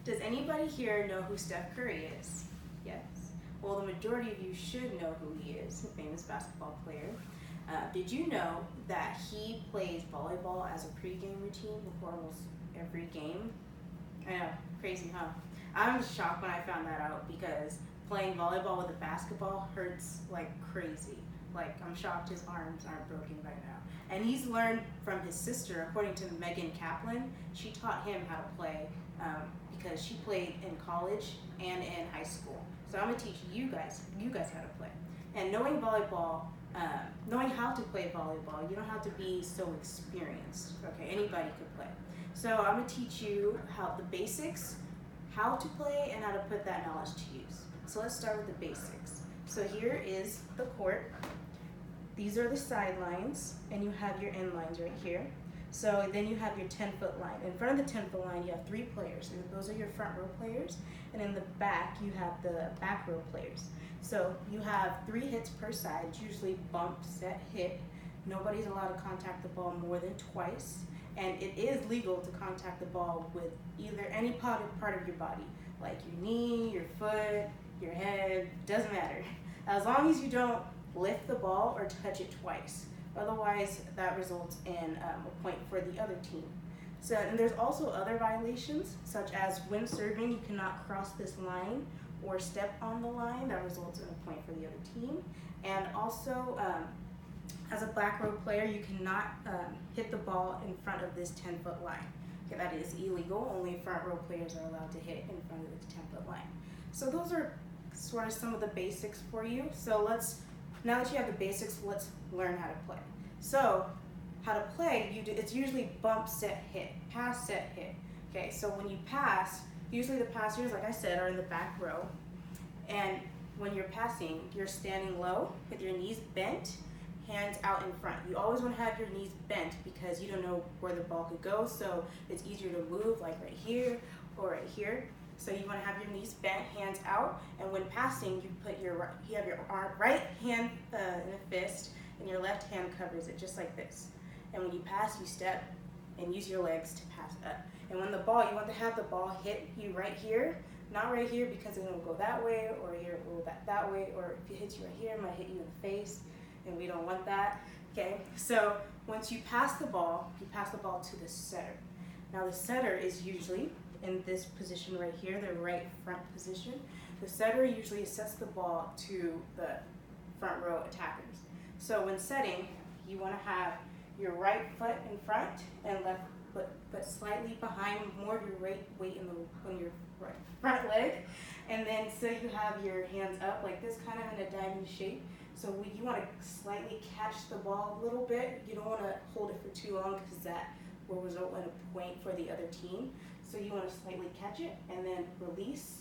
Does anybody here know who Steph Curry is? Yes. Well, the majority of you should know who he is, a famous basketball player. Did you know that he plays volleyball as a pregame routine before almost every game? I know, crazy, huh? I'm shocked when I found that out because playing volleyball with a basketball hurts like crazy. Like, I'm shocked his arms aren't broken by now. And he's learned from his sister, according to Megan Kaplan. She taught him how to play because she played in college and in high school. So I'm gonna teach you guys how to play. And knowing volleyball, knowing how to play volleyball, you don't have to be so experienced. Okay, anybody could play. So I'm gonna teach you how the basics, how to play, and how to put that knowledge to use. So let's start with the basics. So here is the court. These are the sidelines, and you have your end lines right here. So then you have your 10-foot line. In front of the 10-foot line, you have 3 players. And those are your front row players. And in the back, you have the back row players. So you have 3 hits per side. It's usually bump, set, hit. Nobody's allowed to contact the ball more than twice. And it is legal to contact the ball with either any part of your body, like your knee, your foot, your head, doesn't matter. As long as you don't lift the ball or touch it twice. Otherwise, that results in a point for the other team. So, and there's also other violations, such as when serving, you cannot cross this line or step on the line. That results in a point for the other team. And also, as a back row player, you cannot hit the ball in front of this 10-foot line. Okay, that is illegal. Only front row players are allowed to hit in front of this 10-foot line. So those are sort of some of the basics for you. So now that you have the basics, let's learn how to play. So how to play, it's usually bump, set, hit, pass, set, hit. Okay, so when you pass, usually the passers, like I said, are in the back row. And when you're passing, you're standing low with your knees bent, hands out in front. You always want to have your knees bent because you don't know where the ball could go, so it's easier to move like right here or right here. So you want to have your knees bent, hands out, and when passing, you have your right hand in a fist, and your left hand covers it, just like this. And when you pass, you step and use your legs to pass up. And when you want to have the ball hit you right here, not right here because it'll go that way, or here it will go that way, or if it hits you right here, it might hit you in the face, and we don't want that. Okay, so once you pass the ball to the setter. Now the setter is usually in this position right here, the right front position. The setter usually sets the ball to the front row attackers. So when setting, you want to have your right foot in front and left foot slightly behind, more of your weight on your right front leg. And then so you have your hands up like this, kind of in a diamond shape. So you want to slightly catch the ball a little bit. You don't want to hold it for too long because that will result in a point for the other team. So you want to slightly catch it and then release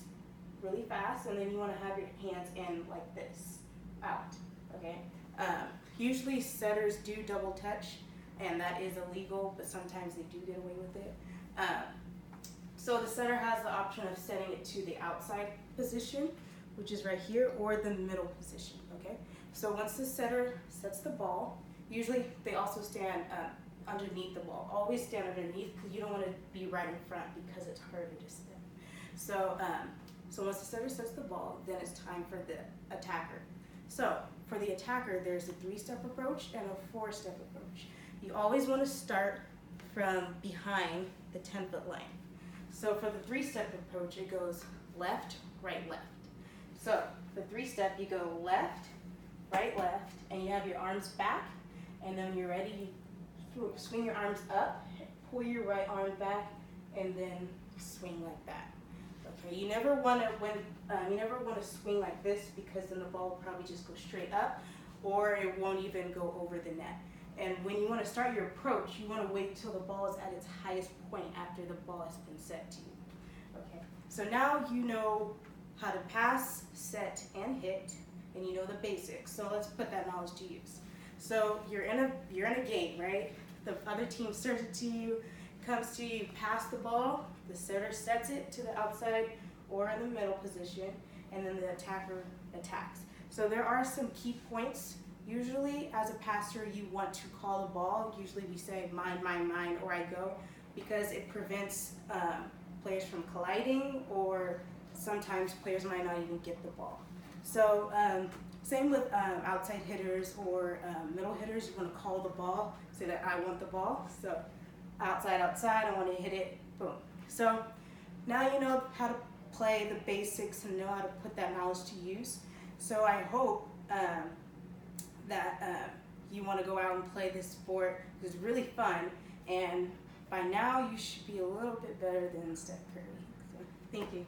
really fast, and then you want to have your hands in like this, out, okay? Usually setters do double touch, and that is illegal, but sometimes they do get away with it. So the setter has the option of setting it to the outside position, which is right here, or the middle position, okay? So once the setter sets the ball, usually they also stand underneath the ball. Always stand underneath because you don't want to be right in front because it's harder to step. So, so once the setter sets the ball, then it's time for the attacker. So for the attacker, there's a 3-step approach and a 4-step approach. You always want to start from behind the 10-foot line. So for the 3-step approach, it goes left, right, left. So the 3-step, you go left, right, and you have your arms back, and then when you're ready, you swing your arms up, pull your right arm back, and then swing like that. Okay, you never want to swing like this because then the ball will probably just go straight up, or it won't even go over the net. And when you want to start your approach, you want to wait till the ball is at its highest point after the ball has been set to you. Okay, so now you know how to pass, set, and hit, and you know the basics. So let's put that knowledge to use. So you're in a game, right? The other team serves it to you, comes to you, pass the ball, the setter sets it to the outside or in the middle position, and then the attacker attacks. So there are some key points. Usually as a passer, you want to call the ball. Usually we say mine, mine, mine, or I go, because it prevents players from colliding, or sometimes players might not even get the ball. So same with outside hitters or middle hitters. You want to call the ball, say that I want the ball. So outside, outside, I want to hit it, boom. So now you know how to play the basics and know how to put that knowledge to use. So I hope that you want to go out and play this sport. It's really fun, and by now you should be a little bit better than Steph Curry. So, thank you.